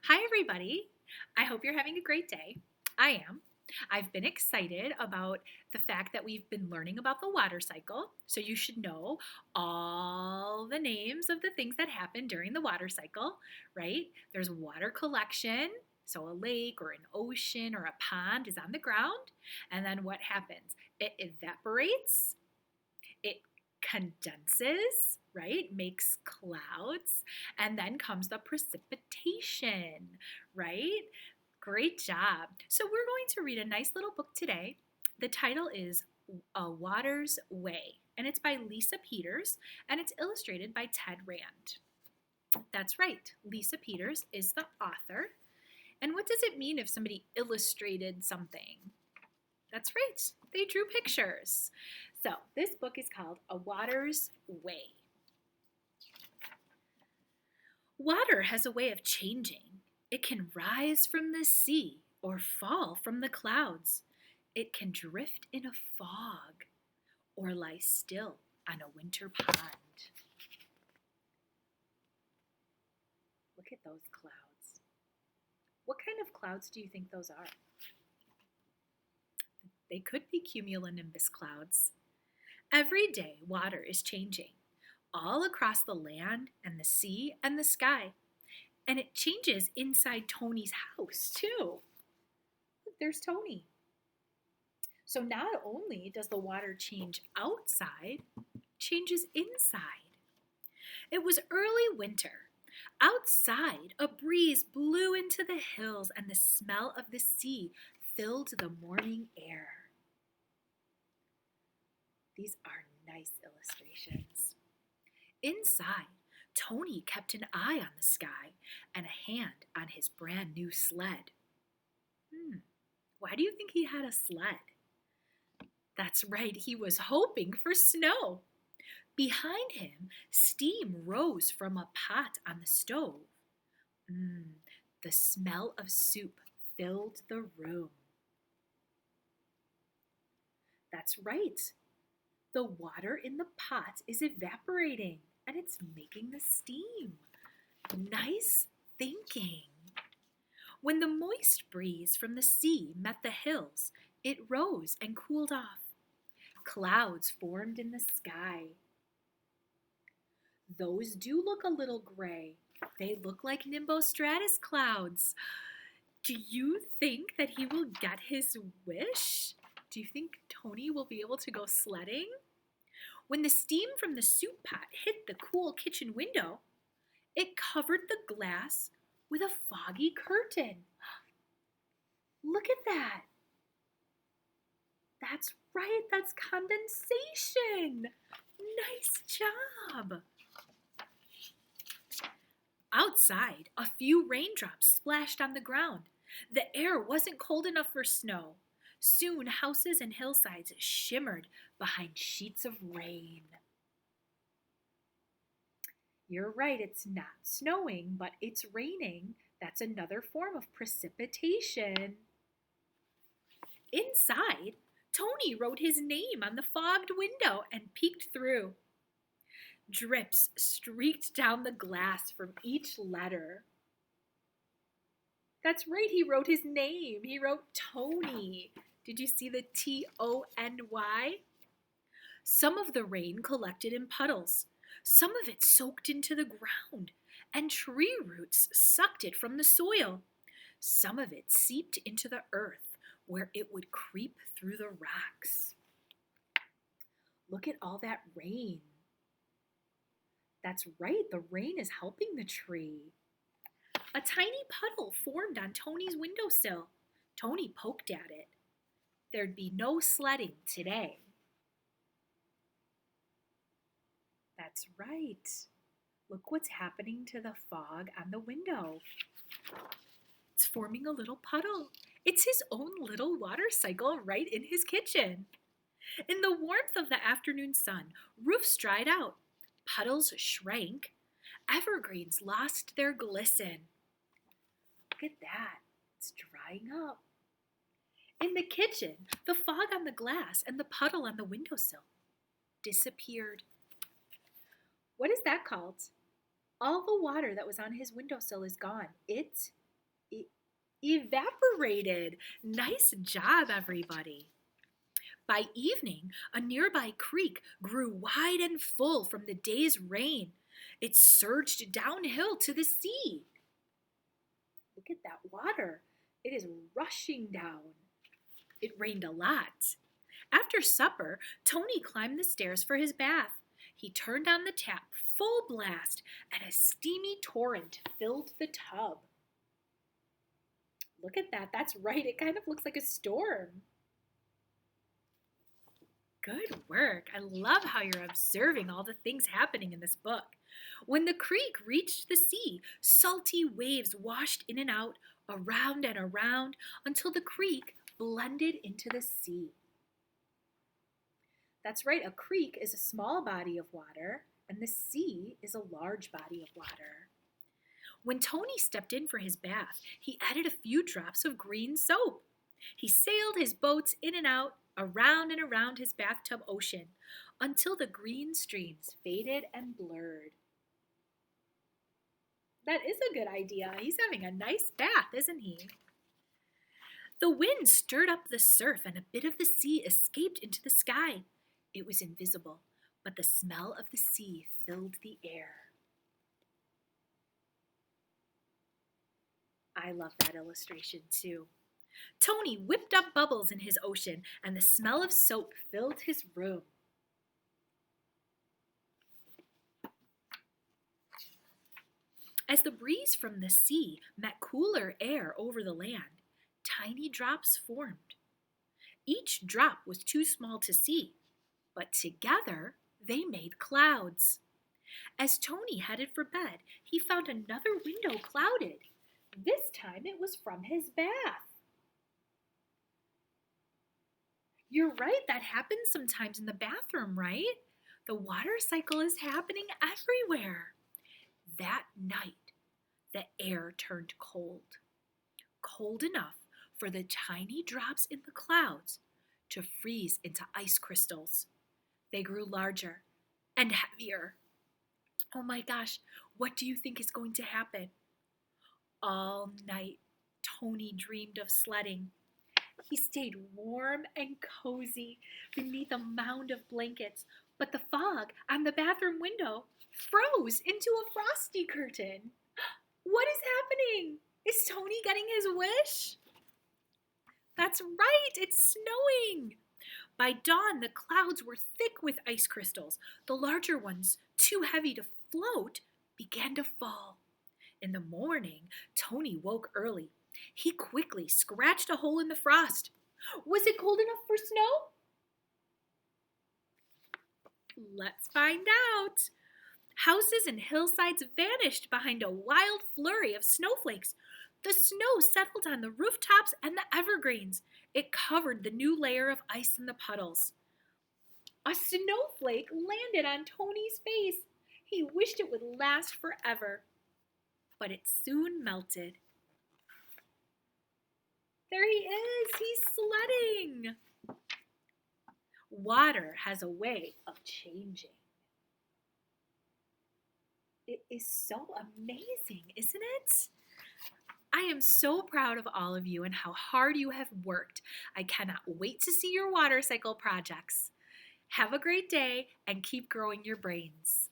Hi, everybody. I hope you're having a great day. I am. I've been excited about the fact that we've been learning about the water cycle. So, you should know all the names of the things that happen during the water cycle, right? There's water collection. So, a lake or an ocean or a pond is on the ground. And then what happens? It evaporates, it condenses, right? Makes clouds, and then comes the precipitation, right? Great job. So we're going to read a nice little book today. The title is A Water's Way, and it's by Lisa Peters, and it's illustrated by Ted Rand. That's right, Lisa Peters is the author. And what does it mean if somebody illustrated something? That's right, they drew pictures. So this book is called A Water's Way. Water has a way of changing. It can rise from the sea or fall from the clouds. It can drift in a fog or lie still on a winter pond. Look at those clouds. What kind of clouds do you think those are? They could be cumulonimbus clouds. Every day, water is changing all across the land and the sea and the sky. And it changes inside Tony's house, too. Look, there's Tony. So not only does the water change outside, changes inside. It was early winter. Outside, a breeze blew into the hills and the smell of the sea filled the morning air. These are nice illustrations. Inside, Tony kept an eye on the sky and a hand on his brand new sled. Why do you think he had a sled? That's right, he was hoping for snow. Behind him, steam rose from a pot on the stove. The smell of soup filled the room. That's right. The water in the pot is evaporating and it's making the steam. Nice thinking. When the moist breeze from the sea met the hills, it rose and cooled off. Clouds formed in the sky. Those do look a little gray. They look like nimbostratus clouds. Do you think that he will get his wish? Do you think Tony will be able to go sledding? When the steam from the soup pot hit the cool kitchen window, it covered the glass with a foggy curtain. Look at that. That's right, that's condensation. Nice job. Outside, a few raindrops splashed on the ground. The air wasn't cold enough for snow. Soon, houses and hillsides shimmered behind sheets of rain. You're right, it's not snowing, but it's raining. That's another form of precipitation. Inside, Tony wrote his name on the fogged window and peeked through. Drips streaked down the glass from each letter. That's right, he wrote his name. He wrote Tony. Did you see the Tony? Some of the rain collected in puddles. Some of it soaked into the ground, and tree roots sucked it from the soil. Some of it seeped into the earth, where it would creep through the rocks. Look at all that rain. That's right, the rain is helping the tree. A tiny puddle formed on Tony's windowsill. Tony poked at it. There'd be no sledding today. That's right. Look what's happening to the fog on the window. It's forming a little puddle. It's his own little water cycle right in his kitchen. In the warmth of the afternoon sun, roofs dried out. Puddles shrank. Evergreens lost their glisten. Look at that. It's drying up. In the kitchen, the fog on the glass and the puddle on the windowsill disappeared. What is that called? All the water that was on his windowsill is gone. It E- evaporated. Nice job, everybody. By evening, a nearby creek grew wide and full from the day's rain. It surged downhill to the sea. Look at that water. It is rushing down. It rained a lot. After supper, Tony climbed the stairs for his bath. He turned on the tap full blast, and a steamy torrent filled the tub. Look at that. That's right. It kind of looks like a storm. Good work. I love how you're observing all the things happening in this book. When the creek reached the sea, salty waves washed in and out, around and around, until the creek blended into the sea. That's right, a creek is a small body of water, and the sea is a large body of water. When Tony stepped in for his bath, he added a few drops of green soap. He sailed his boats in and out, around and around his bathtub ocean, until the green streams faded and blurred. That is a good idea. He's having a nice bath, isn't he? The wind stirred up the surf, and a bit of the sea escaped into the sky. It was invisible, but the smell of the sea filled the air. I love that illustration too. Tony whipped up bubbles in his ocean, and the smell of soap filled his room. As the breeze from the sea met cooler air over the land, tiny drops formed. Each drop was too small to see, but together they made clouds. As Tony headed for bed, he found another window clouded. This time it was from his bath. You're right, that happens sometimes in the bathroom, right? The water cycle is happening everywhere. That night, the air turned cold. Cold enough for the tiny drops in the clouds to freeze into ice crystals. They grew larger and heavier. Oh my gosh, what do you think is going to happen? All night, Tony dreamed of sledding. He stayed warm and cozy beneath a mound of blankets, but the fog on the bathroom window froze into a frosty curtain. What is happening? Is Tony getting his wish? That's right, it's snowing. By dawn, the clouds were thick with ice crystals. The larger ones, too heavy to float, began to fall. In the morning, Tony woke early. He quickly scratched a hole in the frost. Was it cold enough for snow? Let's find out. Houses and hillsides vanished behind a wild flurry of snowflakes. The snow settled on the rooftops and the evergreens. It covered the new layer of ice in the puddles. A snowflake landed on Tony's face. He wished it would last forever, but it soon melted. There he is. He's sledding. Water has a way of changing. It is so amazing, isn't it? I am so proud of all of you and how hard you have worked. I cannot wait to see your water cycle projects. Have a great day and keep growing your brains.